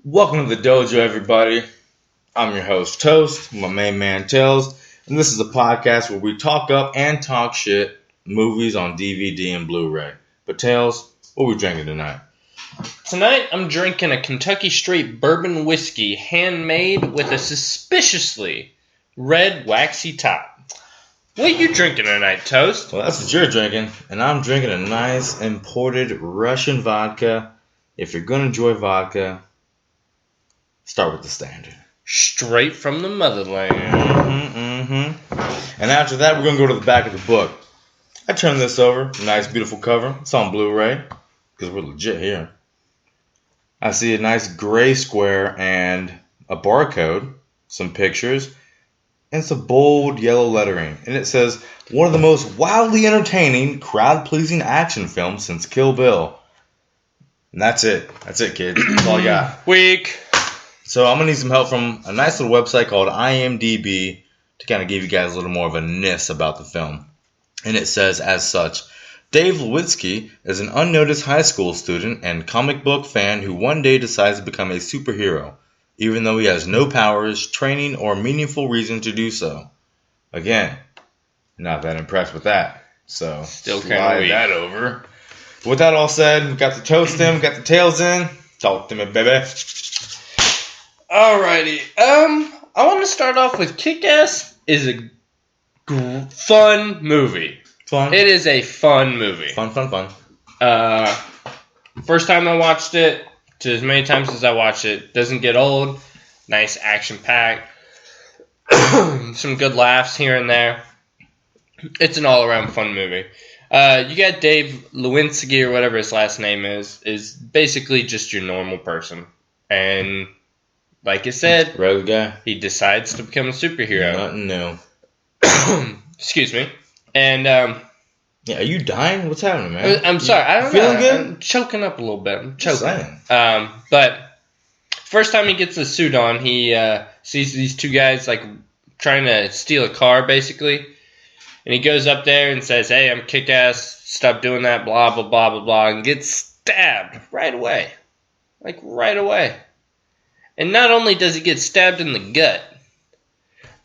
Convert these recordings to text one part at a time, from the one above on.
Welcome to the dojo, everybody. I'm your host, Toast, my main man, Tails, and this is a podcast where we talk up and talk shit movies on DVD and Blu-ray. But Tails, what are we drinking tonight? Tonight, I'm drinking a Kentucky Straight bourbon whiskey, handmade with a suspiciously red waxy top. What are you drinking tonight, Toast? Well, that's what you're drinking, and I'm drinking a nice imported Russian vodka. If you're going to enjoy vodka, start with the standard. Straight from the motherland. And after that, we're going to go to the back of the book. I turned this over. Nice, beautiful cover. It's on Blu-ray, because we're legit here. I see a nice gray square and a barcode, some pictures, and some bold yellow lettering. And it says, one of the most wildly entertaining, crowd-pleasing action films since Kill Bill. And that's it. That's it, kids. That's all I got. Weak. So I'm going to need some help from a nice little website called IMDb to kind of give you guys a little more of a ness about the film. And it says as such, Dave Lewitsky is an unnoticed high school student and comic book fan who one day decides to become a superhero, even though he has no powers, training, or meaningful reason to do so. Again, not that impressed with that. So Still kinda slide weak. that over. With that all said, we got the toast in, we got the tails in. Talk to me, baby. Alrighty. I want to start off with Kickass is a fun movie. Fun. It is a fun movie. Fun. First time I watched it, to as many times as I watched it, doesn't get old. Nice action pack. Some good laughs here and there. It's an all around fun movie. You got Dave Lewinsky or whatever his last name is basically just your normal person. And like I said, Rogue guy. he decides to become a superhero. Nothing new. Excuse me. And Yeah, are you dying? What's happening, man? I'm sorry. I don't feeling know. good? I'm choking up a little bit. I'm Just choking. saying. But first time he gets the suit on, he sees these two guys like trying to steal a car, basically. And he goes up there and says, "Hey, I'm Kickass. Stop doing that. Blah blah blah blah blah." And gets stabbed right away, like right away. And not only does he get stabbed in the gut,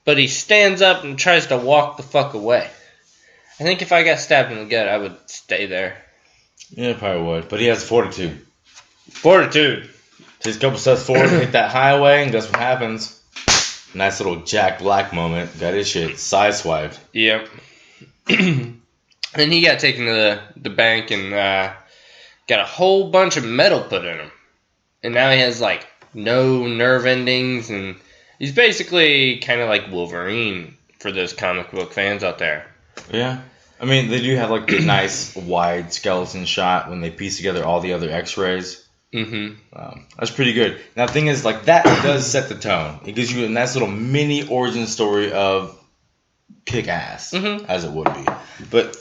but he stands up and tries to walk the fuck away. I think if I got stabbed in the gut, I would stay there. Yeah, probably would. But he has fortitude. Fortitude. Takes a couple steps forward, hit that highway, and guess what happens? Nice little Jack Black moment. Got his shit sideswiped. Yep. And he got taken to the bank and got a whole bunch of metal put in him. And now he has, like, no nerve endings. And he's basically kind of like Wolverine for those comic book fans out there. Yeah. I mean, they do have, like, the nice wide skeleton shot when they piece together all the other x-rays. Mm-hmm. That's pretty good. Now, the thing is, like, that does set the tone. It gives you a nice little mini origin story of Kick-Ass, as it would be. But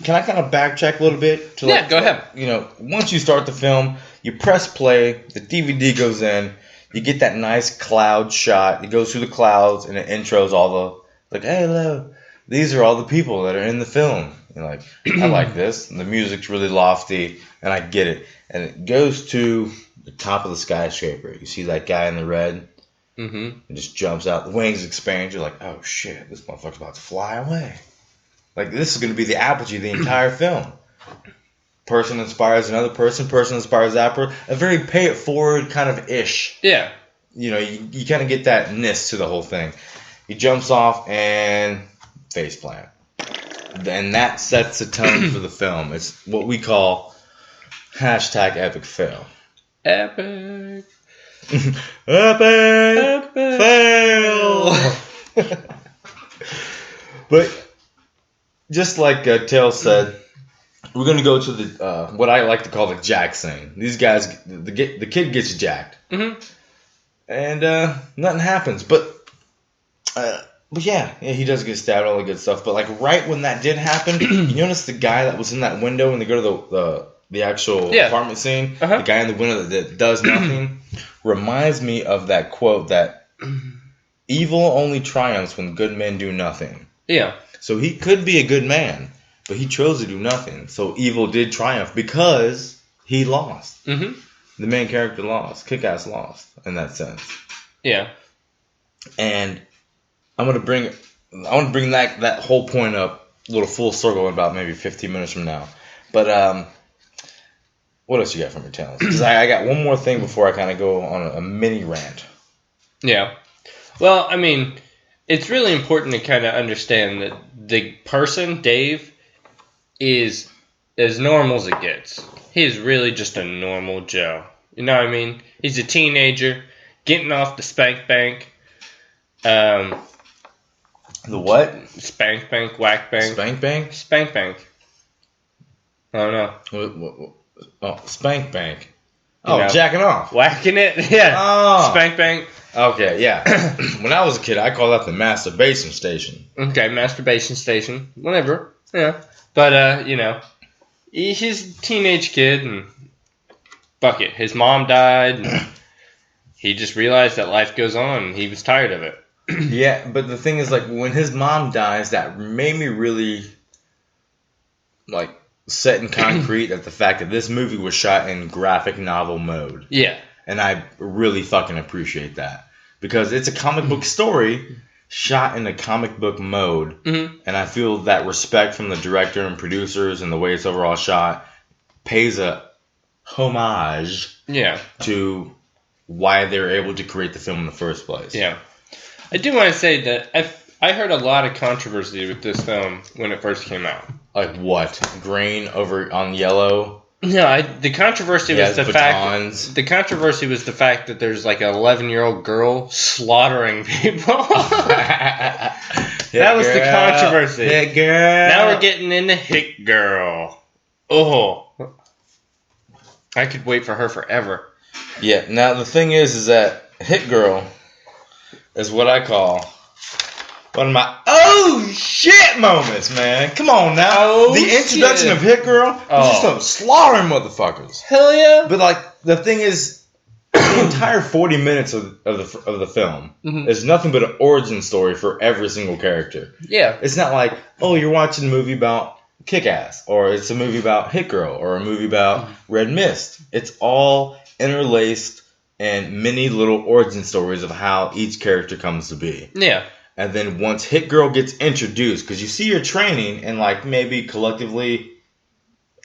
can I kind of backtrack a little bit? Yeah, go ahead. You know, once you start the film, you press play, the DVD goes in, you get that nice cloud shot. It goes through the clouds, and it intros all the, like, hey, hello, these are all the people that are in the film. You're like, I like this. And the music's really lofty, and I get it. And it goes to the top of the skyscraper. You see that guy in the red? Mm-hmm. It just jumps out. The wings expand. You're like, oh, shit, this motherfucker's about to fly away. Like, this is going to be the apogee of the entire film. Person inspires another person. Person inspires that person. A very pay-it-forward kind of ish. Yeah. You know, you kind of get that ness to the whole thing. He jumps off and faceplant. And that sets the tone for the film. It's what we call #epic fail. Epic. Epic fail. But just like Tails said, we're going to go to the what I like to call the jack scene. These guys, the kid gets jacked. Mm-hmm. And nothing happens. But yeah, he does get stabbed, all the good stuff. But like right when that did happen, you notice the guy that was in that window when they go to the actual apartment scene, the guy in the window that does nothing, reminds me of that quote that evil only triumphs when good men do nothing. Yeah. So he could be a good man, but he chose to do nothing. So evil did triumph because he lost. Mm-hmm. the main character lost. Kickass lost in that sense. Yeah. And I want to bring that whole point up a little full circle in about maybe 15 minutes from now. But what else you got from your talents? Because I got one more thing before I kind of go on a mini rant. Yeah. Well, I mean, it's really important to kind of understand that the person, Dave, is as normal as it gets. He is really just a normal Joe. You know what I mean? He's a teenager, getting off the spank bank. The what? Spank bank, whack bank. Spank bank? Spank bank. I don't know. What? Oh, spank bank. You Oh, know, jacking off. Whacking it? Yeah. Oh. Spank bank. Okay, yeah. When I was a kid, I called that the masturbation station. Okay, masturbation station. Whatever. Yeah. But, he's a teenage kid, and fuck it. His mom died, and he just realized that life goes on, and he was tired of it. Yeah, but the thing is, like, when his mom dies, that made me really, like, set in concrete at the fact that this movie was shot in graphic novel mode. Yeah. And I really fucking appreciate that. Because it's a comic book story shot in a comic book mode. Mm-hmm. And I feel that respect from the director and producers and the way it's overall shot pays a homage to why they were able to create the film in the first place. Yeah. I do want to say that I heard a lot of controversy with this film when it first came out. Like what? Green over on yellow? No, the controversy was the batons. fact. The controversy was the fact that there's like an 11-year-old girl slaughtering people. That was the controversy. Hit girl. Now we're getting into Hit Girl. Oh, I could wait for her forever. Yeah. Now the thing is that Hit Girl is what I call one of my oh shit moments, man. Come on now. Oh, the introduction of Hit Girl was just slaughtering motherfuckers. Hell yeah. But like the thing is, the entire 40 minutes of the film is nothing but an origin story for every single character. Yeah. It's not like, oh, you're watching a movie about Kickass, or it's a movie about Hit Girl, or a movie about Red Mist. It's all interlaced and many little origin stories of how each character comes to be. Yeah. And then once Hit Girl gets introduced, because you see her training in like maybe collectively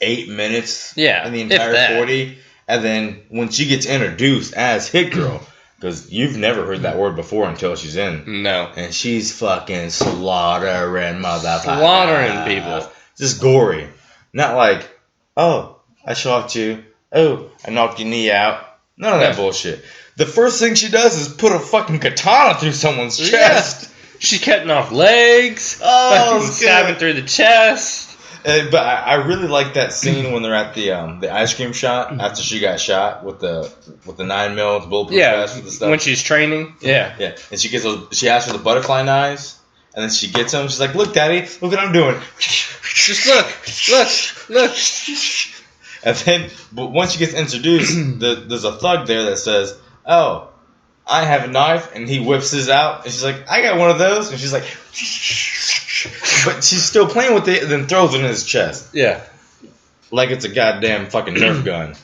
8 minutes in the entire 40. And then when she gets introduced as Hit Girl, because you've never heard that word before until she's in. No. And she's fucking slaughtering motherfuckers. Slaughtering people. Just gory. Not like, oh, I shot you. Oh, I knocked your knee out. None of that bullshit. The first thing she does is put a fucking katana through someone's chest. She's cutting off legs. Oh, stabbing through the chest. But I really like that scene when they're at the ice cream shop after she got shot with the 9mm bulletproof vest with the stuff. When she's training. Yeah. Yeah. And she asks for the butterfly knives, and then she gets them. She's like, "Look, Daddy, look what I'm doing." Just look. And then, but once she gets introduced, there's a thug there that says, "Oh, I have a knife," and he whips his out, and she's like, "I got one of those," and she's like, but she's still playing with it, and then throws it in his chest. Yeah, like it's a goddamn fucking Nerf gun.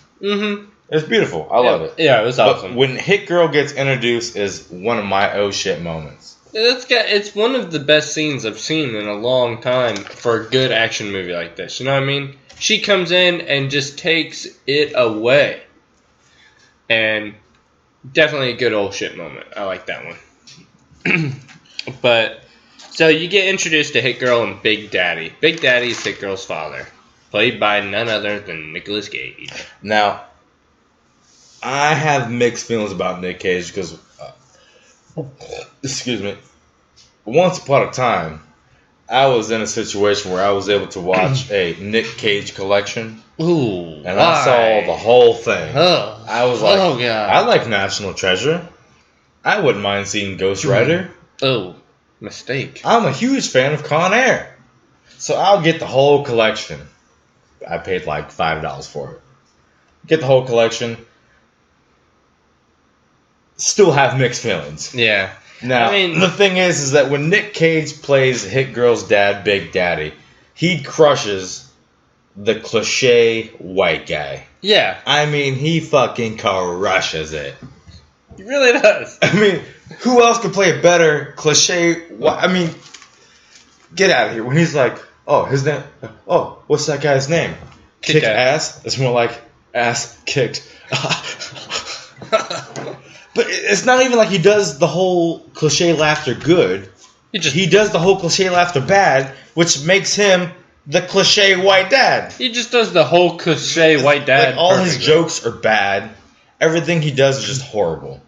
It's beautiful. I love it. Yeah, it was awesome. But when Hit Girl gets introduced, is one of my oh shit moments. It's one of the best scenes I've seen in a long time for a good action movie like this. You know what I mean? She comes in and just takes it away. And definitely a good old shit moment. I like that one. But, so you get introduced to Hit Girl and Big Daddy. Big Daddy's Hit Girl's father. Played by none other than Nicolas Cage. Now, I have mixed feelings about Nick Cage because, excuse me, once upon a time, I was in a situation where I was able to watch a Nick Cage collection. Ooh, and I saw the whole thing. Oh, I was like, oh, God. I like National Treasure. I wouldn't mind seeing Ghost Rider. Oh, mistake. I'm a huge fan of Con Air. So I'll get the whole collection. I paid like $5 for it. Get the whole collection. Still have mixed feelings. Yeah. Now, the thing is that when Nick Cage plays Hit Girl's dad, Big Daddy, he crushes the cliche white guy. Yeah. I mean, he fucking crushes it. He really does. I mean, who else could play a better cliche? I mean, get out of here. When he's like, oh, his name. Oh, what's that guy's name? Kickass. It's more like ass kicked. But it's not even like he does the whole cliche laughter good. He does the whole cliche laughter bad, which makes him the cliche white dad. He just does the whole cliche white dad. Like all his jokes are bad. Everything he does is just horrible.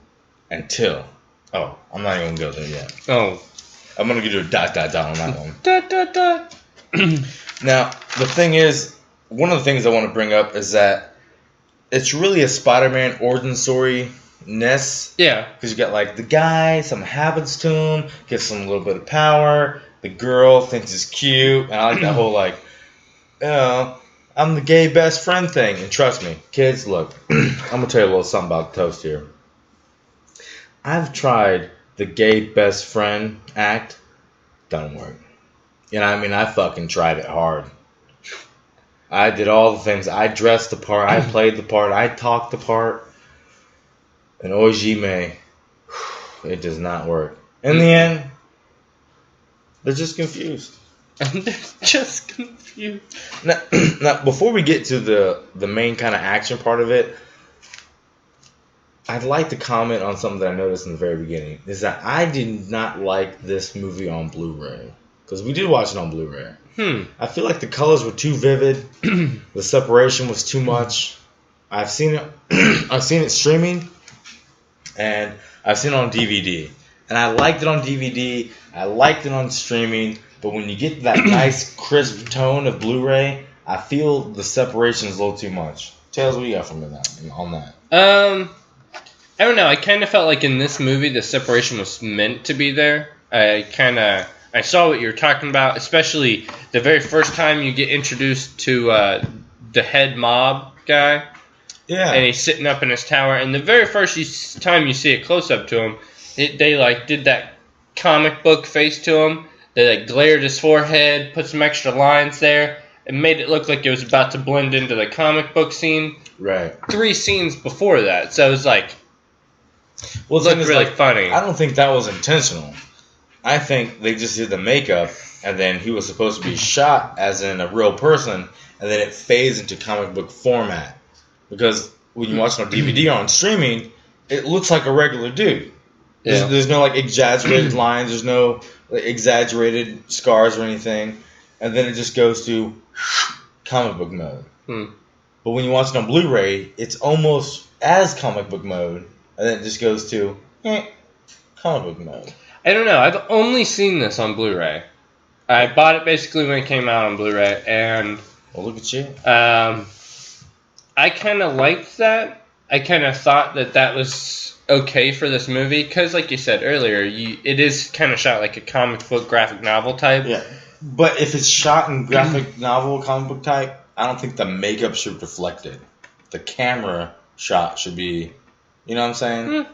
Until, I'm not even gonna go there yet. Oh, I'm gonna give you a ... on that one. ... Now the thing is, one of the things I want to bring up is that it's really a Spider-Man origin story. Yeah. Because you got like the guy, some happens to him, gets him a little bit of power. The girl thinks he's cute, and I like that whole like, I'm the gay best friend thing. And trust me, kids, look, I'm gonna tell you a little something about toast here. I've tried the gay best friend act, doesn't work. You know what I mean? I fucking tried it hard. I did all the things. I dressed the part. I played the part. I talked the part. And Ojime, it does not work. In the end, they're just confused. They're just confused. Now, before we get to the main kind of action part of it, I'd like to comment on something that I noticed in the very beginning. Is that I did not like this movie on Blu-ray. Because we did watch it on Blu-ray. I feel like the colors were too vivid. The separation was too much. I've seen it streaming. And I've seen it on DVD. And I liked it on DVD. I liked it on streaming. But when you get that nice, crisp tone of Blu-ray, I feel the separation is a little too much. Tails, what do you got from on that? I don't know. I kind of felt like in this movie the separation was meant to be there. I saw what you were talking about, especially the very first time you get introduced to the head mob guy. Yeah. And he's sitting up in his tower, and the very first time you see a close up to him, they like did that comic book face to him. They like glared his forehead, put some extra lines there, and made it look like it was about to blend into the comic book scene. Right. 3 scenes before that, so it was like, well, it looked really funny. I don't think that was intentional. I think they just did the makeup, and then he was supposed to be shot as in a real person, and then it fades into comic book format. Because when you watch it on DVD or on streaming, it looks like a regular dude. Yeah. There's no like exaggerated lines. There's no like, exaggerated scars or anything. And then it just goes to comic book mode. But when you watch it on Blu-ray, it's almost as comic book mode. And then it just goes to comic book mode. I don't know. I've only seen this on Blu-ray. I bought it basically when it came out on Blu-ray. And well, look at you. I kind of liked that. I kind of thought that was okay for this movie because, like you said earlier, it is kind of shot like a comic book graphic novel type. Yeah, but if it's shot in graphic novel comic book type, I don't think the makeup should reflect it. The camera shot should be, you know what I'm saying?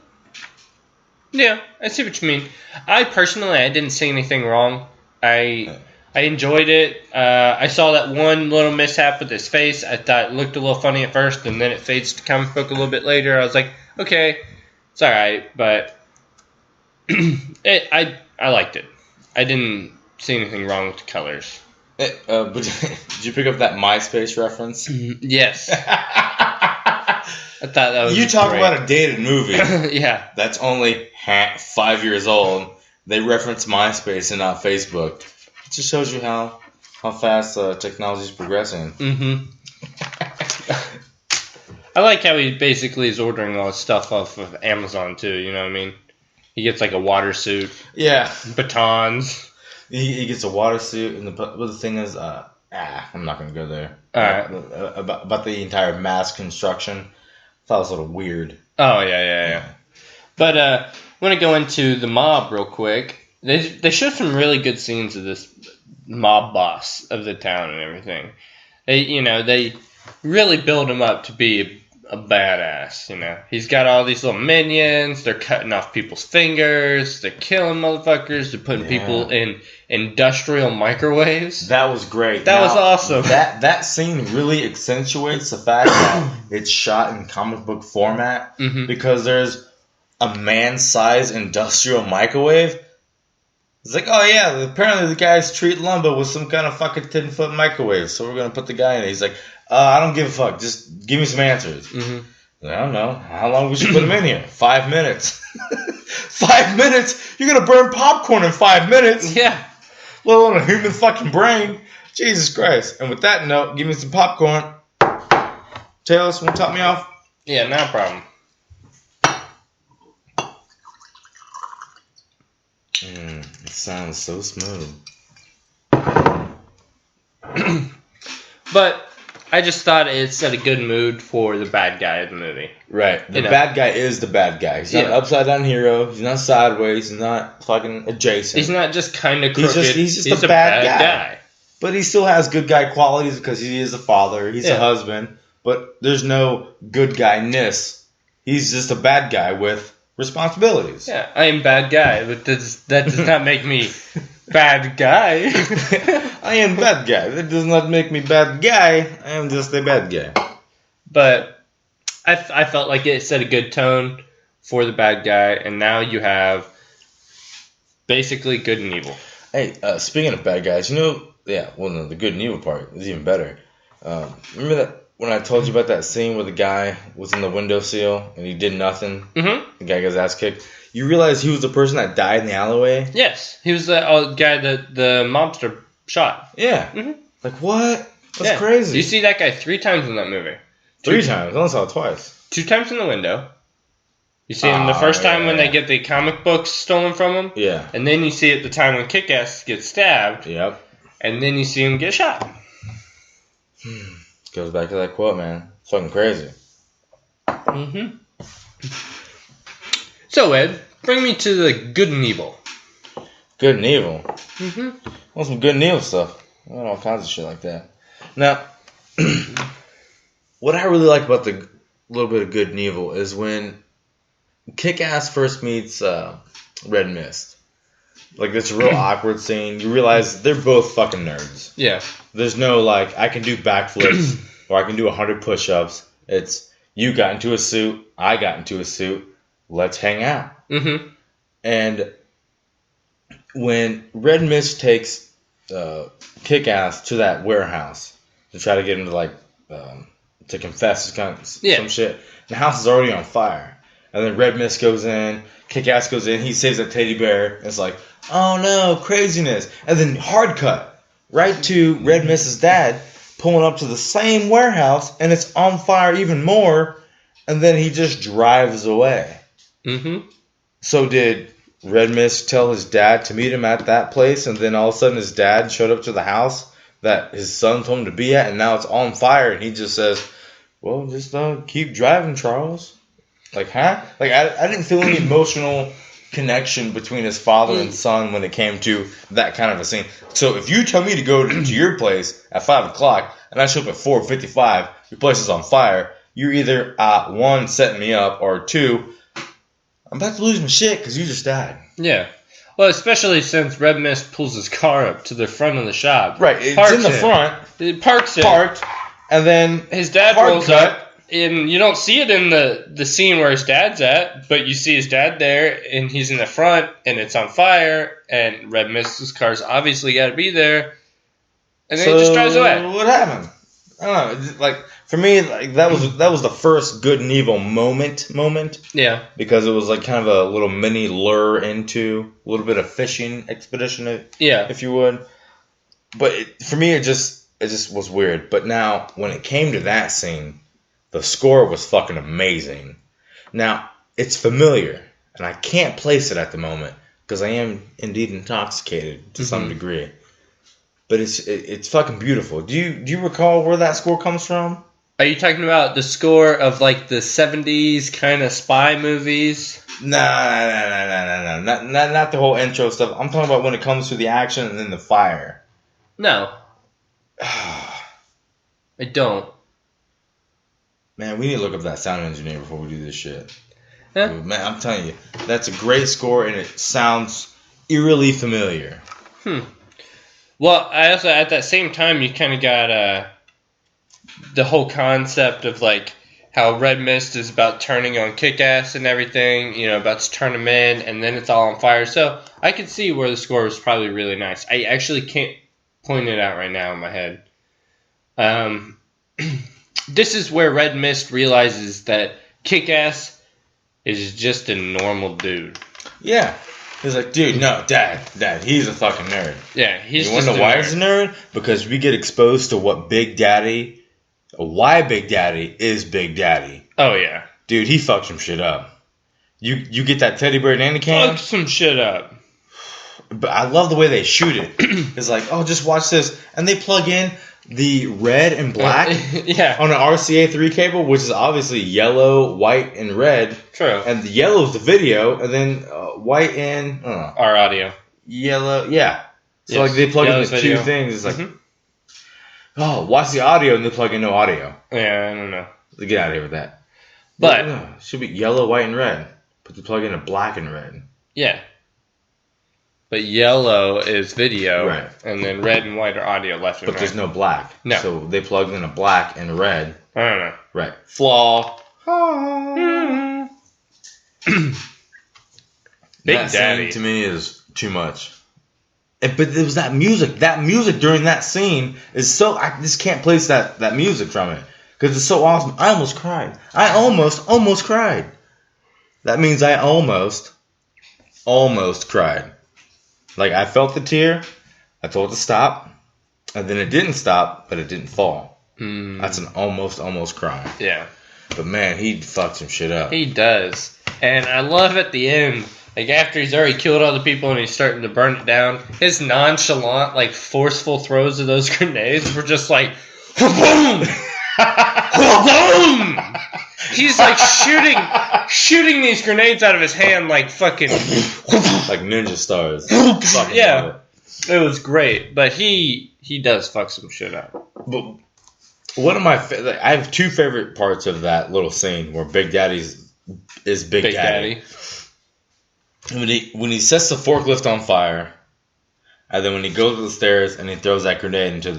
Yeah, I see what you mean. I didn't see anything wrong. I enjoyed it. I saw that one little mishap with his face. I thought it looked a little funny at first, and then it fades to comic book a little bit later. I was like, okay, it's all right, but I liked it. I didn't see anything wrong with the colors. But did you pick up that MySpace reference? Yes. I thought that was You talk great. about a dated movie. Yeah. That's only 5 years old. They reference MySpace and not Facebook. It just shows you how fast technology is progressing. I like how he basically is ordering all his stuff off of Amazon too. You know what I mean? He gets like a water suit. Yeah. Batons. He gets a water suit, and the thing is, I'm not gonna go there. All right. About the entire mass construction, I thought it was a little weird. Oh yeah. But I want to go into the mob real quick. They showed some really good scenes of this mob boss of the town and everything. They really build him up to be a badass. He's got all these little minions. They're cutting off people's fingers. They're killing motherfuckers. They're putting people in industrial microwaves. That was great. That was awesome. That scene really accentuates the fact that it's shot in comic book format because there's a man-sized industrial microwave. It's like, oh yeah, apparently the guy's treating lumber with some kind of fucking 10-foot microwave, so we're gonna put the guy in it. He's like, I don't give a fuck. Just give me some answers. I don't know. How long we should put him in here? 5 minutes. 5 minutes? You're gonna burn popcorn in 5 minutes? Yeah. Let alone a human fucking brain. Jesus Christ. And with that note, give me some popcorn. Taylor, want to top me off? Yeah, no problem. It sounds so smooth. But I just thought it set a good mood for the bad guy of the movie. Right. The bad guy is the bad guy. He's not an upside down hero. He's not sideways. He's not fucking adjacent. He's not just kind of crooked. He's just a bad guy. But he still has good guy qualities because he is a father. He's a husband. But there's no good guy-ness. He's just a bad guy with responsibilities. Yeah, I am bad guy, but that does not make me bad guy. I am bad guy. That does not make me bad guy. I am just a bad guy. But I felt like it set a good tone for the bad guy, and now you have basically good and evil. Hey, speaking of bad guys, no, the good and evil part is even better. Remember that when I told you about that scene where the guy was in the windowsill and he did nothing? Mm-hmm. The guy got his ass kicked. You realize he was the person that died in the alleyway? Yes, he was the guy that the mobster shot. Yeah. Mm-hmm. Like, what? That's crazy. You see that guy 3 times in that movie. 3 times? I only saw it twice. 2 times in the window. You see him the first time when they get the comic books stolen from him. Yeah. And then you see it the time when Kickass gets stabbed. Yep. And then you see him get shot. Goes back to that quote, man. It's fucking crazy. Mm-hmm. So, Ed, bring me to the good and evil. Good and evil? Mm-hmm. Want some good and evil stuff. I want all kinds of shit like that. Now, what I really like about the little bit of good and evil is when Kickass first meets Red Mist. Like, it's a real awkward scene. You realize they're both fucking nerds. Yeah. There's no, like, I can do backflips or I can do 100 push-ups. It's, you got into a suit, I got into a suit, let's hang out. Mm-hmm. And when Red Mist takes Kickass to that warehouse to try to get him to, like, to confess some shit, the house is already on fire. And then Red Mist goes in, Kickass goes in, he saves that teddy bear, and it's like, oh no, craziness. And then hard cut right to Red Mist's dad pulling up to the same warehouse, and it's on fire even more, and then he just drives away. Mm-hmm. So did Red Mist tell his dad to meet him at that place, and then all of a sudden his dad showed up to the house that his son told him to be at, and now it's on fire, and he just says, well, just keep driving, Charles. Like, huh? Like, I didn't feel any emotional connection between his father and son when it came to that kind of a scene. So if you tell me to go to your place at 5 o'clock and I show up at 4:55, your place is on fire, you're either, 1, setting me up, or 2, I'm about to lose my shit because you just died. Yeah. Well, especially since Red Mist pulls his car up to the front of the shop. Right. It's in the front. It parks it. Parked. And then his dad rolls up. And you don't see it in the scene where his dad's at, but you see his dad there, and he's in the front, and it's on fire, and Red Mist's car's obviously got to be there, and then he just drives away. What happened? I don't know. Like, for me, like that was the first good and evil moment. Yeah. Because it was like kind of a little mini lure into a little bit of fishing expedition, if you would. But for me, it just was weird. But now, when it came to that scene, the score was fucking amazing. Now, it's familiar, and I can't place it at the moment because I am indeed intoxicated to some degree. But it's fucking beautiful. Do you recall where that score comes from? Are you talking about the score of like the 70s kind of spy movies? No. Not the whole intro stuff. I'm talking about when it comes to the action and then the fire. No. I don't. Man, we need to look up that sound engineer before we do this shit. Yeah. Man, I'm telling you, that's a great score, and it sounds eerily familiar. Well, I also, at that same time, you kind of got the whole concept of, like, how Red Mist is about turning on Kickass and everything, about to turn him in, and then it's all on fire. So I could see where the score was probably really nice. I actually can't point it out right now in my head. This is where Red Mist realizes that Kickass is just a normal dude. Yeah. He's like, dude, no, Dad, he's a fucking nerd. Yeah, he's you just wanna know why he's a nerd? Because we get exposed to why Big Daddy is Big Daddy. Oh, yeah. Dude, he fucked some shit up. You get that teddy bear nanny cam? Fuck some shit up. But I love the way they shoot it. It's like, oh, just watch this. And they plug in the red and black on an RCA 3 cable, which is obviously yellow, white, and red. True. And the yellow is the video, and then white and our audio. Yellow, yeah. So like they plug in the two things. It's like, oh, watch the audio, and they plug in no audio. Yeah, I don't know. Get out of here with that. But it should be yellow, white, and red. But they plug in a black and red. Yeah. But yellow is video, right? And then red and white are audio left and right. But there's no black. No. So they plugged in a black and red. I don't know. Right. Flaw. Big that Daddy scene to me is too much. But it was that music. That music during that scene is so. I just can't place that music from it because it's so awesome. I almost cried. I almost cried. That means I almost cried. Like, I felt the tear, I told it to stop, and then it didn't stop, but it didn't fall. That's an almost cry. Yeah. But, man, he fucked some shit up. He does. And I love at the end, like, after he's already killed all the people and he's starting to burn it down, his nonchalant, like, forceful throws of those grenades were just like, boom! Boom! He's like shooting these grenades out of his hand like fucking like ninja stars. Yeah, it was great, but he does fuck some shit up. But one of my I have two favorite parts of that little scene where Big Daddy is Big Daddy. When he sets the forklift on fire, and then when he goes to the stairs and he throws that grenade into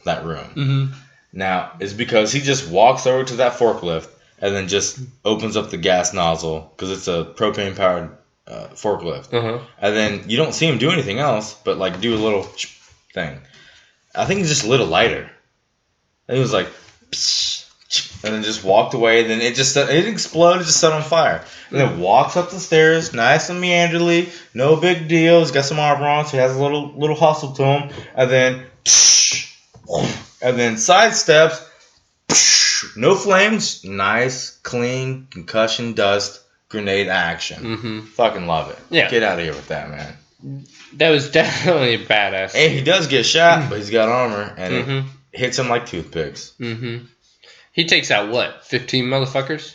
that room. Mm-hmm. Now it's because he just walks over to that forklift. And then just opens up the gas nozzle because it's a propane-powered forklift. And then you don't see him do anything else but, like, do a little thing. I think he just lit a lighter. And he was like, and then just walked away. And then it exploded, just set on fire. And then walks up the stairs, nice and meanderly, no big deal. He's got some armor on, so he has a little hustle to him. And then sidesteps. No flames, nice, clean, concussion dust, grenade action. Fucking love it. Yeah. Get out of here with that, man. That was definitely a badass. Hey, he does get shot, but he's got armor, and it hits him like toothpicks. He takes out what, 15 motherfuckers?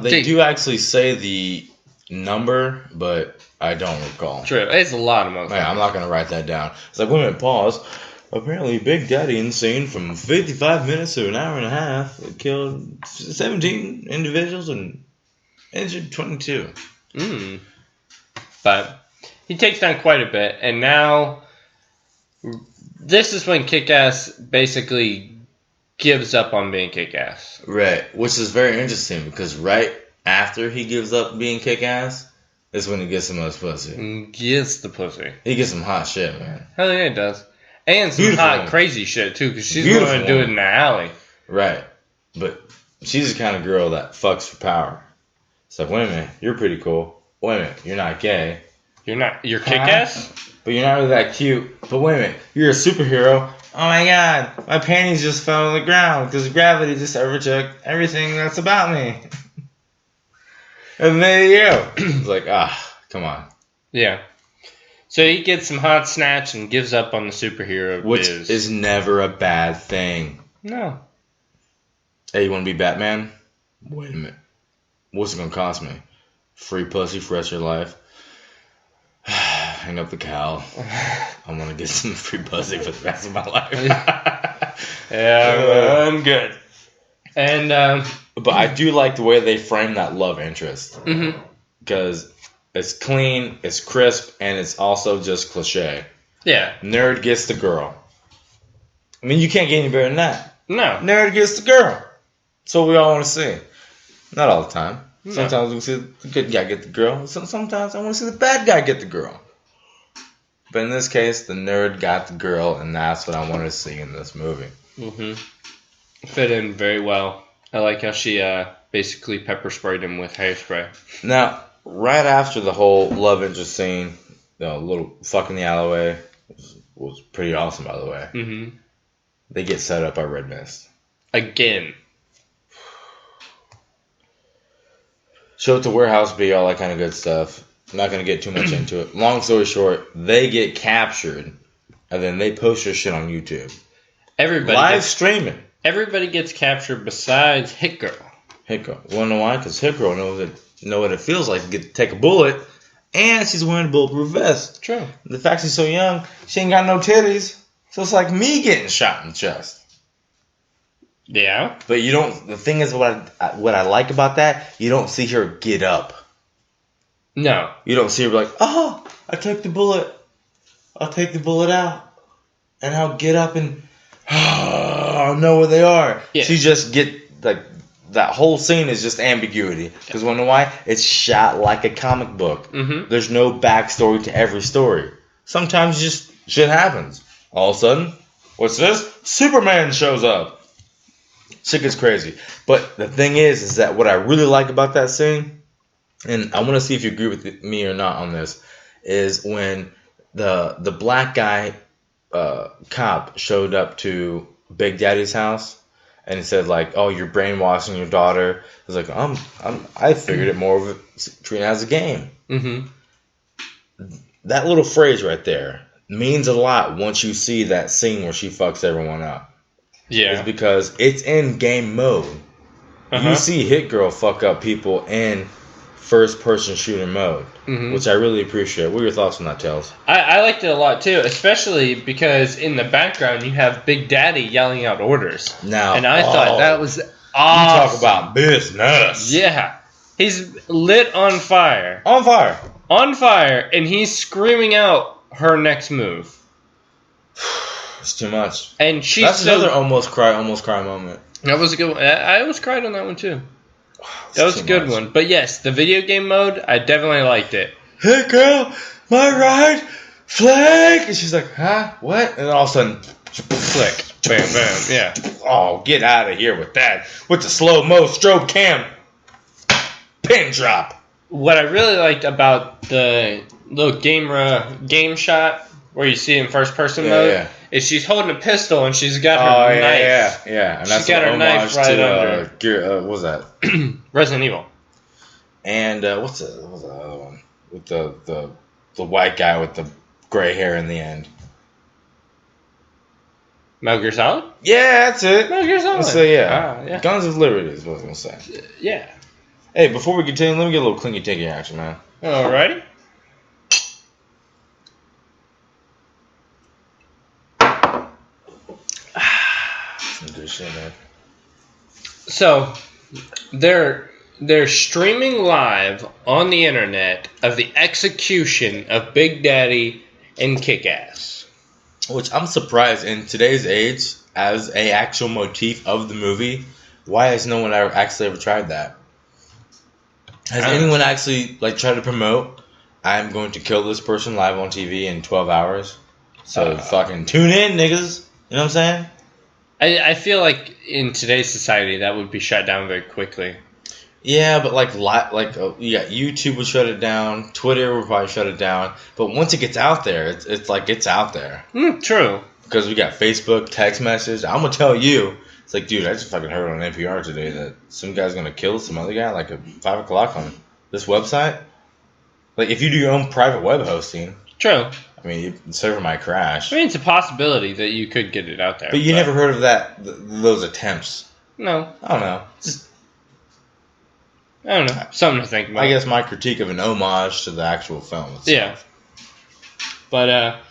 They do actually say the number, but I don't recall. True, it's a lot of motherfuckers. Man, I'm not going to write that down. It's like, wait a minute, pause. Apparently, Big Daddy insane from 55 minutes to an hour and a half. It killed 17 individuals and injured 22. But he takes down quite a bit, and now this is when Kickass basically gives up on being Kickass. Right, which is very interesting because right after he gives up being Kickass is when he gets the most pussy. Gets the pussy. He gets some hot shit, man. Hell yeah, he does. And some hot, crazy shit, too, because she's going to do it in the alley. Right. But she's the kind of girl that fucks for power. It's like, wait a minute, you're pretty cool. Wait a minute, you're not gay. You're Kick-Ass? But you're not really that cute. But wait a minute, you're a superhero. Oh my god, my panties just fell on the ground because gravity just overtook everything that's about me. And there you go. It's like, come on. Yeah. So he gets some hot snatch and gives up on the superhero Which biz. is never a bad thing. No. Hey, you want to be Batman? Wait a minute. What's it going to cost me? Free pussy for the rest of your life? Hang up the cowl. I'm going to get some free pussy for the rest of my life. Yeah, I'm good. And but I do like the way they frame that love interest. Because It's clean, it's crisp, and it's also just cliche. Yeah. Nerd gets the girl. I mean, you can't get any better than that. No. Nerd gets the girl. That's what we all want to see. Not all the time. No. Sometimes we see the good guy get the girl. Sometimes I want to see the bad guy get the girl. But in this case, the nerd got the girl, and that's what I wanted to see in this movie. Mm-hmm. Fit in very well. I like how she basically pepper sprayed him with hairspray. Now, right after the whole love interest scene, the little fuck in the alleyway was pretty awesome, by the way. Mm-hmm. They get set up by Red Mist. Again. Show it to Warehouse B, all that kind of good stuff. I'm not going to get too much into it. Long story short, they get captured, and then they post their shit on YouTube. Live streaming. Everybody gets captured besides Hit Girl. Hit Girl. You want to know why? Because Hit Girl knows what it feels like to take a bullet, and she's wearing a bulletproof vest. True. The fact she's so young, she ain't got no titties, so it's like me getting shot in the chest. Yeah. But you don't. The thing is, what I like about that, you don't see her get up. No. You don't see her be like, oh, I took the bullet. I'll take the bullet out, and I'll get up and I'll know where they are. Yeah. She just like that whole scene is just ambiguity. Because you wanna know why? It's shot like a comic book. Mm-hmm. There's no backstory to every story. Sometimes just shit happens. All of a sudden, what's this? Superman shows up. Shit gets crazy. But the thing is that what I really like about that scene, and I want to see if you agree with me or not on this, is when the black guy cop showed up to Big Daddy's house and he said like, "Oh, you're brainwashing your daughter." It's like, I figured it more of treating it as a game. Mm-hmm. That little phrase right there means a lot once you see that scene where she fucks everyone up. Yeah. It's because it's in game mode. Uh-huh. You see Hit Girl fuck up people in first-person shooter mode, mm-hmm. which I really appreciate. What are your thoughts on that, Tails? I liked it a lot, too, especially because in the background you have Big Daddy yelling out orders. Now, and I thought that was awesome. You talk about business. Yeah. He's lit on fire. On fire. On fire, and he's screaming out her next move. It's too much. And she's That's another almost cry moment. That was a good one. I almost cried on that one, too. That was a good one. But yes, the video game mode, I definitely liked it. Hey, girl, my right flag. And she's like, huh? What? And then all of a sudden, Click. Bam, bam. Yeah. Oh, get out of here with that. With the slow-mo strobe cam. Pin drop. What I really liked about the little game shot where you see in first-person mode is she's holding a pistol and she's got her knife. Yeah. And she's got her knife right under. What was that? Resident Evil. And what's the other one? With the white guy with the gray hair in the end. Metal Gear Solid? Yeah, that's it. Metal Gear Solid. So yeah. Yeah. Guns of Liberty is what I was going to say. Yeah. Hey, before we continue, let me get a little clingy tinky action, man. Alrighty. Some good shit, man. So, they're streaming live on the internet of the execution of Big Daddy and Kickass. Which I'm surprised in today's age, as a actual motif of the movie, why has no one actually ever tried that? Has anyone actually tried to promote, I'm going to kill this person live on TV in 12 hours? So fucking tune in, niggas. You know what I'm saying? I feel like in today's society that would be shut down very quickly. Yeah, but YouTube would shut it down. Twitter would probably shut it down. But once it gets out there, it's out there. True. Because we got Facebook, text message. I'm going to tell you. It's like, dude, I just fucking heard on NPR today that some guy's going to kill some other guy at 5 o'clock on this website. Like, if you do your own private web hosting. True. I mean, the server might crash. I mean, it's a possibility that you could get it out there. But you never heard of those attempts. No. I don't know. I don't know. Something to think about. I guess my critique of an homage to the actual film itself. Yeah. But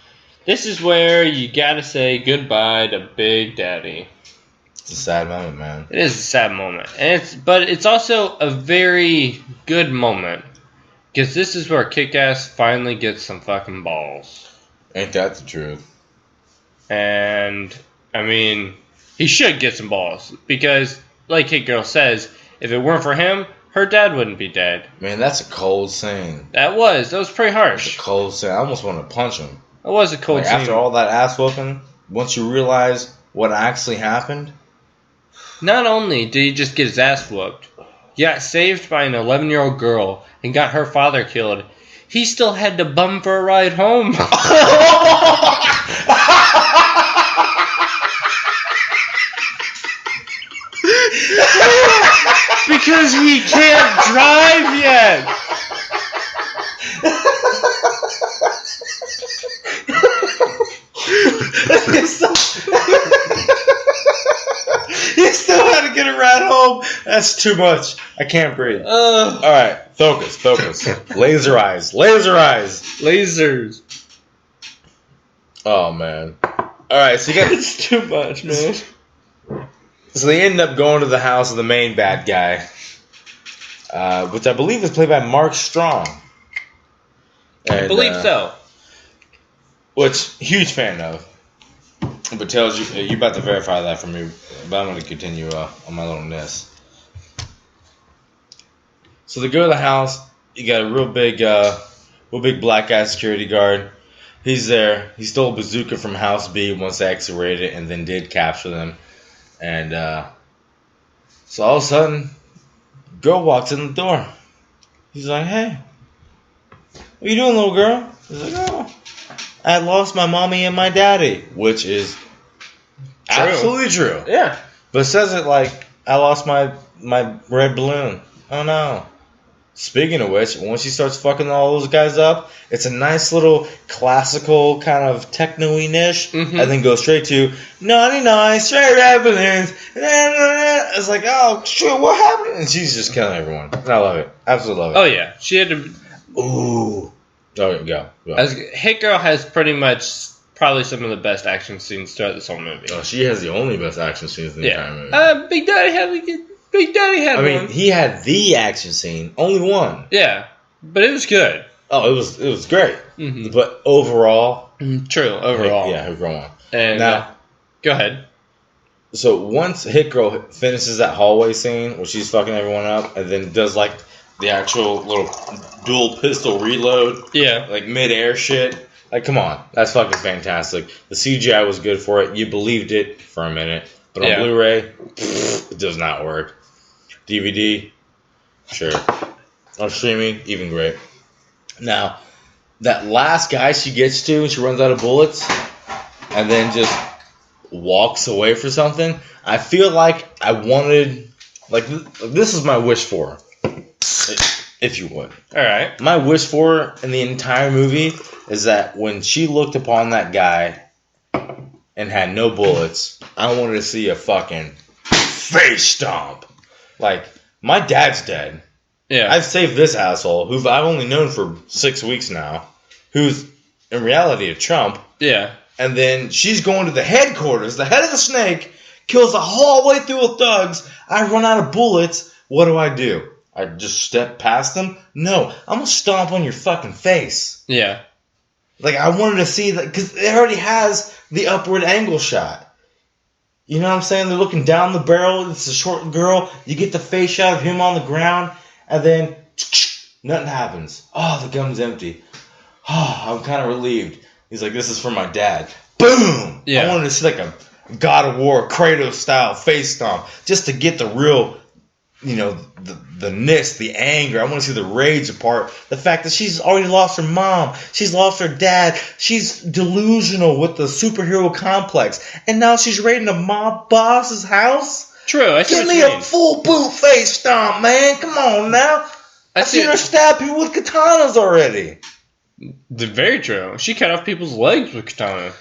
this is where you gotta say goodbye to Big Daddy. It's a sad moment, man. It is a sad moment. But it's also a very good moment. Because this is where Kickass finally gets some fucking balls. Ain't that the truth? And, I mean, he should get some balls. Because, like Hit Girl says, if it weren't for him, her dad wouldn't be dead. Man, that's a cold scene. That was pretty harsh. That's a cold scene. I almost want to punch him. That was a cold scene. After all that ass whooping, once you realize what actually happened. Not only did he just get his ass whooped, he got saved by an 11-year-old girl and got her father killed. He still had to bum for a ride home. Because he can't drive yet. You still had to get a ride home? That's too much. I can't breathe. Alright, focus. Laser eyes. Lasers. Oh, man. Alright, so you got... It's too much, man. So they end up going to the house of the main bad guy, which I believe is played by Mark Strong. And, I believe so. Which, huge fan of. But tells you, you're about to verify that for me, but I'm going to continue on my little nest. So they go to the house. You got a real big black guy security guard. He's there. He stole a bazooka from House B once they exit it, and then did capture them. And so all of a sudden, girl walks in the door. He's like, "Hey, what you doing, little girl?" He's like, "Oh, I lost my mommy and my daddy," which is absolutely true. Yeah. But it says it like, "I lost my red balloon." Oh no. Speaking of which, when she starts fucking all those guys up, it's a nice little classical kind of techno-y-ish, and then goes straight to 99 straight red balloons. It's like, oh, shit, what happened? And she's just killing everyone. And I love it. Absolutely love it. Oh, yeah. She had to... Ooh. Oh, go. Hit Girl has pretty much probably some of the best action scenes throughout this whole movie. Oh, she has the only best action scenes in the entire movie. Big Daddy had I mean, one. he had the action scene. Only one. Yeah. But it was good. Oh, it was great. Mm-hmm. But overall... True, overall. Hit Girl won. And now, go ahead. So once Hit Girl finishes that hallway scene where she's fucking everyone up, and then does like the actual little dual pistol reload, like mid-air shit, like come on, that's fucking fantastic. The CGI was good for it. You believed it for a minute, but on Blu-ray, it does not work. DVD, sure. On streaming, even great. Now, that last guy she gets to and she runs out of bullets, and then just walks away for something, I feel like I wanted, like, this is my wish for, if you would. Alright. My wish for in the entire movie is that when she looked upon that guy and had no bullets, I wanted to see a fucking face stomp. Like, my dad's dead. Yeah. I've saved this asshole, who I've only known for 6 weeks now, who's in reality a chump. Yeah. And then she's going to the headquarters, the head of the snake, kills the whole way through with thugs. I run out of bullets. What do? I just step past them? No, I'm going to stomp on your fucking face. Yeah. Like, I wanted to see that, because it already has the upward angle shot. You know what I'm saying? They're looking down the barrel. It's a short girl. You get the face shot of him on the ground, and then nothing happens. Oh, the gun's empty. Oh, I'm kind of relieved. He's like, this is for my dad. Boom! Yeah. I wanted to see like a God of War, Kratos style face stomp, just to get the real, the ness, the anger. I want to see the rage apart. The fact that she's already lost her mom. She's lost her dad. She's delusional with the superhero complex. And now she's raiding a mob boss's house? True. Give me a full boot face stomp, man. Come on now. I've seen her stab people with katanas already. Very true. She cut off people's legs with katana.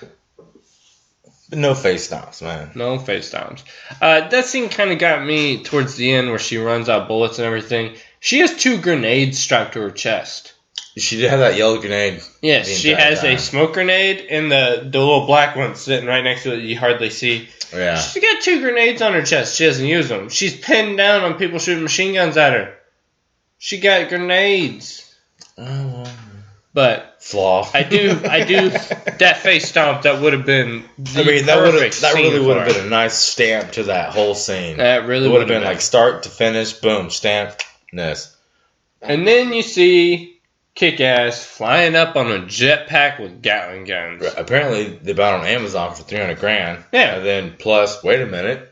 But no face stomps, man. No face stomps. That scene kind of got me towards the end where she runs out bullets and everything. She has 2 grenades strapped to her chest. She did have that yellow grenade. Yes, she has a smoke grenade and the little black one sitting right next to it you hardly see. Yeah. She got 2 grenades on her chest. She doesn't use them. She's pinned down on people shooting machine guns at her. She got grenades. But flaw. I do that face stomp. That would have been. That really would have been a nice stamp to that whole scene. That really would have been like start to finish, boom, stamp, this. And then you see Kickass flying up on a jetpack with Gatling guns. Right. Apparently, they bought it on Amazon for $300,000. Yeah. And then plus, wait a minute,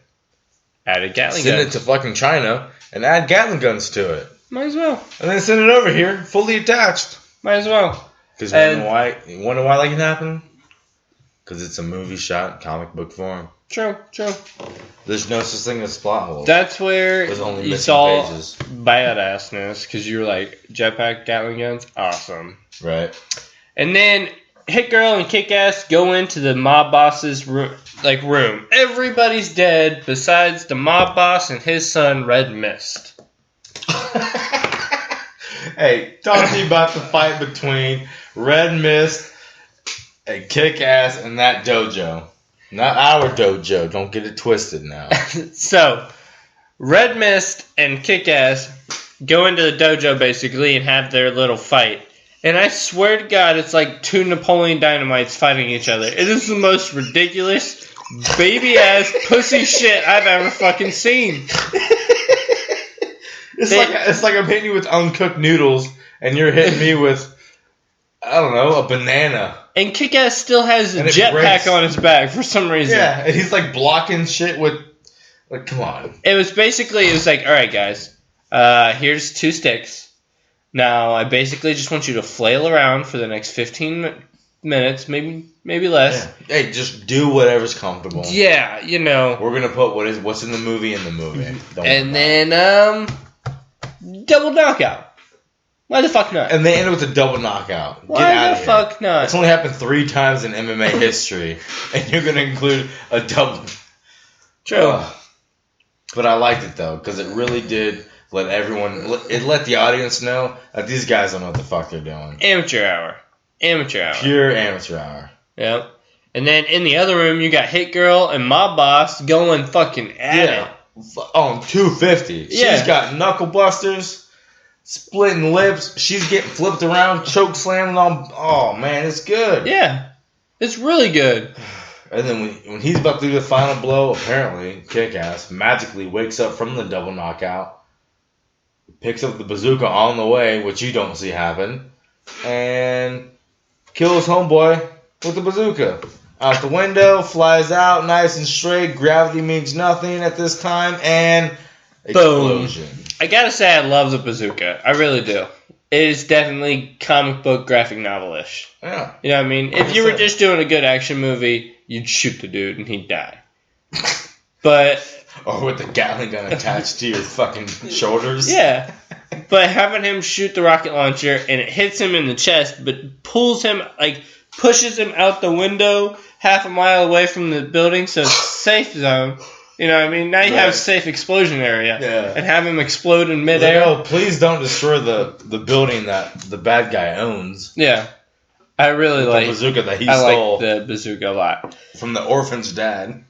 added Gatling send guns. it to fucking China and add Gatling guns to it. Might as well. And then send it over here, fully attached. Might as well. Because you wonder why that can happen? Because it's a movie shot in comic book form. True. There's no such thing as plot holes. That's where There's only you missing saw pages. badassness, because you were like, jetpack, Gatling guns, awesome. Right. And then Hit Girl and Kickass go into the mob boss's room. Everybody's dead besides the mob boss and his son, Red Mist. Hey, talk to me about the fight between Red Mist and Kickass and that dojo. Not our dojo. Don't get it twisted now. So, Red Mist and Kickass go into the dojo basically and have their little fight. And I swear to God, it's like two Napoleon Dynamites fighting each other. It is the most ridiculous, baby-ass, pussy shit I've ever fucking seen. It's like I'm hitting you with uncooked noodles, and you're hitting me with, I don't know, a banana. And Kickass still has a jetpack on his back for some reason. Yeah, and he's like blocking shit with, like, come on. It was like, all right, guys, here's 2 sticks. Now, I basically just want you to flail around for the next 15 minutes, maybe less. Yeah. Hey, just do whatever's comfortable. Yeah, you know. We're gonna put what's in the movie in the movie. And then double knockout. Why the fuck not? And they end with a double knockout. Why the fuck not? It's only happened 3 times in MMA history, and you're gonna include a double. True. But I liked it though, because it really did let everyone. It let the audience know that these guys don't know what the fuck they're doing. Amateur hour. Pure amateur hour. Yep. And then in the other room, you got Hit Girl and Mob Boss going fucking at it. On 250. Yeah. She's got knuckle busters, splitting lips. She's getting flipped around, choke slamming on. Oh, man, it's good. Yeah. It's really good. And then when he's about to do the final blow, apparently, Kickass magically wakes up from the double knockout, picks up the bazooka on the way, which you don't see happen, and kills homeboy with the bazooka. Out the window, flies out nice and straight. Gravity means nothing at this time, and explosion. Boom. I gotta say, I love the bazooka. I really do. It is definitely comic book graphic novel-ish. Yeah. You know what I mean? If you were just doing a good action movie, you'd shoot the dude and he'd die. But... Or with the Gatling gun attached to your fucking shoulders. Yeah. But having him shoot the rocket launcher and it hits him in the chest, but pushes him out the window half a mile away from the building, so it's safe zone. You know what I mean? Now you have safe explosion area. Yeah. And have him explode in midair. Oh, please don't destroy the building that the bad guy owns. Yeah. I really like the bazooka that he stole. I like the bazooka a lot. From the orphan's dad.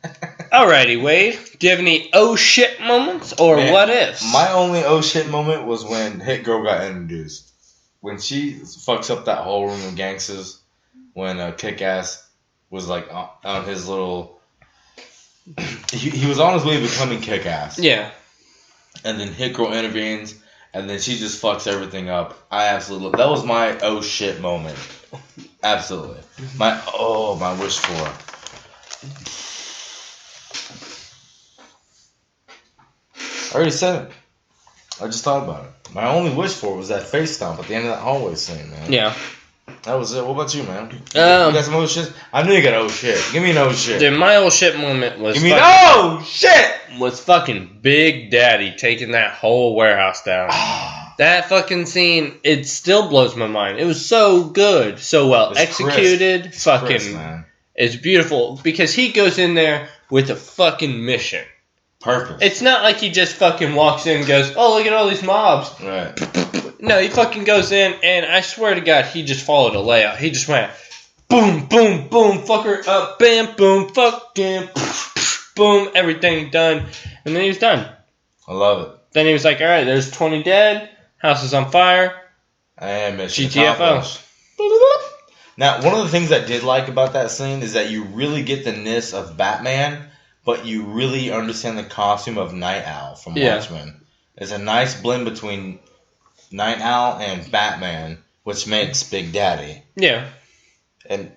Alrighty, Wade. Do you have any oh shit moments or what ifs? My only oh shit moment was when Hit Girl got introduced. When she fucks up that whole room of gangsters. When Kickass was like on his little... He was on his way to becoming Kickass. Yeah. And then Hit Girl intervenes, and then she just fucks everything up. I absolutely... That was my oh shit moment. Absolutely. My wish for. I already said it. I just thought about it. My only wish for was that face stomp at the end of that hallway scene, man. Yeah. That was it. What about you, man? You got some oh shit? I knew you got oh shit. Give me an oh shit. Dude, my oh shit moment was... Give me an oh shit! Was fucking Big Daddy taking that whole warehouse down. That fucking scene, it still blows my mind. It was so good. So well executed. It's beautiful. Because he goes in there with a fucking mission. Purpose. It's not like he just fucking walks in and goes, oh, look at all these mobs. Right. No, he fucking goes in, and I swear to God, he just followed a layout. He just went, boom, boom, boom, fuck her up, bam, boom, fucking, boom, everything done. And then he was done. I love it. Then he was like, all right, there's 20 dead, house is on fire, And mission GTFO. accomplished. Now, one of the things I did like about that scene is that you really get the ness of Batman, but you really understand the costume of Night Owl from Watchmen. It's a nice blend between Night Owl and Batman, which makes Big Daddy. Yeah. And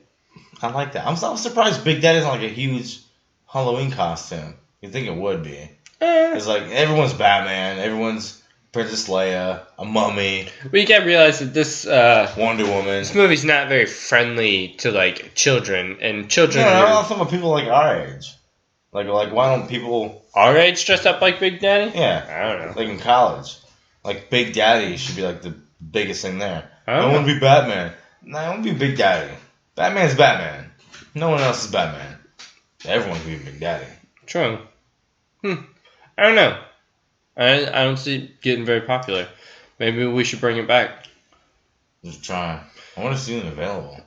I like that. I'm surprised Big Daddy's not like a huge Halloween costume. You'd think it would be. It's like everyone's Batman, everyone's Princess Leia, a mummy. Well, you gotta realize that this Wonder Woman. This movie's not very friendly to like children, and children. Yeah, I'm talking about people like our age. Like why don't people our age dress up like Big Daddy? Yeah, I don't know. Like in college, like Big Daddy should be like the biggest thing there. I know. want to be Batman. No, I want to be Big Daddy. Batman's Batman. No one else is Batman. Everyone can be Big Daddy. True. I don't know. I don't see it getting very popular. Maybe we should bring it back. Just trying. I want to see them available.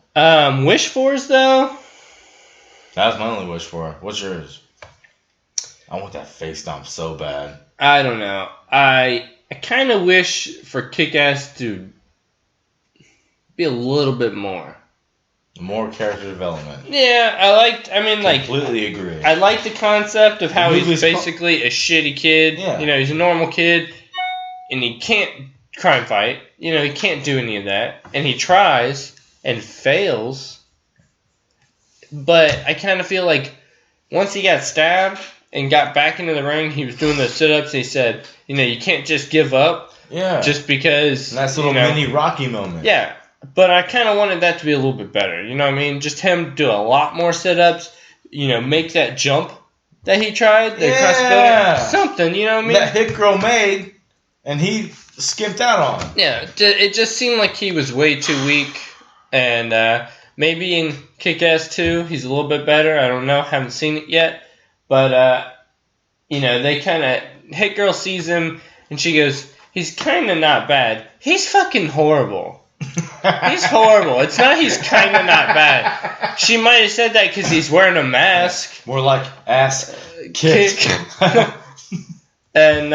Wish fors though. That's my only wish for. What's yours? I want that face stomp so bad. I don't know. I kind of wish for Kickass to be a little bit more. More character development. Yeah, Completely agree. I like the concept of how he's basically a shitty kid. Yeah. You know, he's a normal kid, and he can't crime fight. You know, he can't do any of that. And he tries and fails. But I kind of feel like once he got stabbed and got back into the ring, he was doing those sit-ups, and he said, you know, you can't just give up. Yeah. Just because. Nice little mini Rocky moment. Yeah. But I kind of wanted that to be a little bit better. You know what I mean? Just him do a lot more sit-ups. You know, make that jump that he tried. Across the building. Something, you know what I mean? That hit girl made, and he skipped out on. Yeah. It just seemed like he was way too weak. And maybe in Kick-Ass 2, he's a little bit better. I don't know. Haven't seen it yet. But, you know, they kind of... Hit girl sees him, and she goes, he's kind of not bad. He's fucking horrible. He's horrible. It's not he's kind of not bad. She might have said that because he's wearing a mask. More like ass kick. And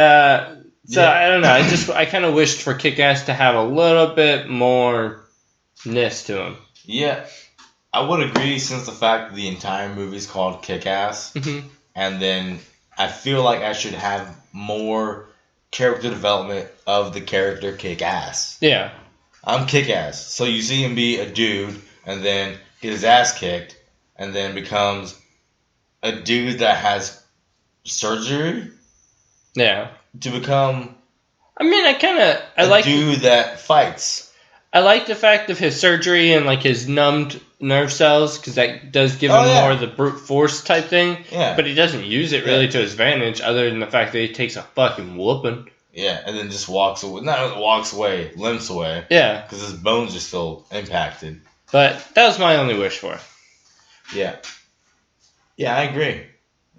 so I don't know. I kind of wished for Kick-Ass to have a little bit more ness to him. Yeah, I would agree since the fact that the entire movie's called Kick-Ass. Mm-hmm. And then I feel like I should have more character development of the character Kick-Ass. Yeah. I'm Kick-Ass. So you see him be a dude and then get his ass kicked and then becomes a dude that has surgery. Yeah. To become I like dude that fights. I like the fact of his surgery and like his numbed nerve cells because that does give him more of the brute force type thing. Yeah. But he doesn't use it really to his advantage other than the fact that he takes a fucking whooping. Yeah, and then just walks away. Not walks away, limps away. Yeah. Because his bones are still impacted. But that was my only wish for. Yeah. Yeah, I agree.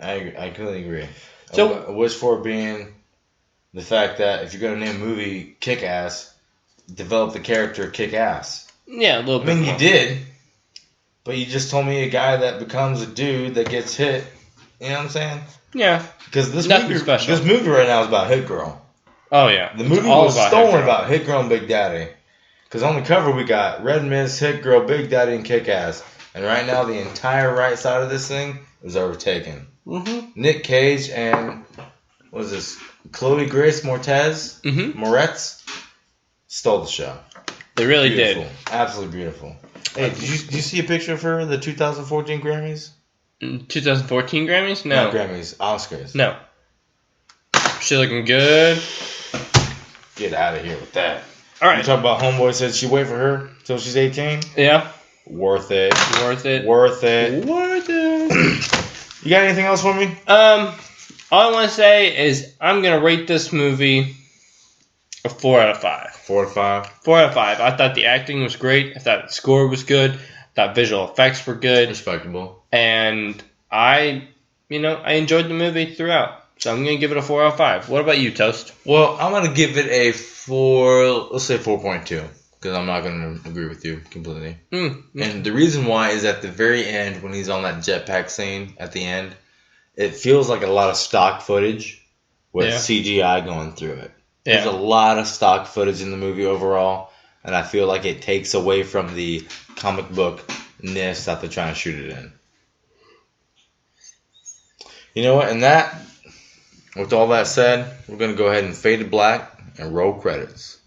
I completely agree. So, a wish for being the fact that if you're going to name a movie Kick-Ass, develop the character Kick-Ass. Yeah, a little bit more. You did, but you just told me a guy that becomes a dude that gets hit. You know what I'm saying? Yeah. Because this Nothing special. This movie right now is about Hit Girl. Oh, yeah. The movie was stolen about Hit Girl and Big Daddy. Because on the cover we got Red Mist, Hit Girl, Big Daddy, and Kick-Ass. And right now the entire right side of this thing is overtaken. Mm-hmm. Nick Cage and, what is this, Chloe Grace Moretz? Mm-hmm. Moretz stole the show. They really Beautiful. did. Absolutely beautiful. Hey, did you see a picture of her in the 2014 Grammys? 2014 Grammys? No. Not Grammys, Oscars. No. She looking good. Get out of here with that. All right. You talk about homeboy said she wait for her till she's 18? Yeah. Worth it. Worth it. Worth it. Worth it. You got anything else for me? All I want to say is I'm going to rate this movie a 4 out of 5. 4 out of 5? 4 out of 5. I thought the acting was great. I thought the score was good. I thought visual effects were good. Respectable. And I enjoyed the movie throughout. So I'm going to give it a 4 out of 5. What about you, Toast? Well, I'm going to give it a 4, let's say 4.2. Because I'm not going to agree with you completely. And the reason why is at the very end, when he's on that jetpack scene at the end, it feels like a lot of stock footage with CGI going through it. There's a lot of stock footage in the movie overall. and I feel like it takes away from the comic book-ness that they're trying to shoot it in. You know what? And that, with all that said, we're going to go ahead and fade to black and roll credits.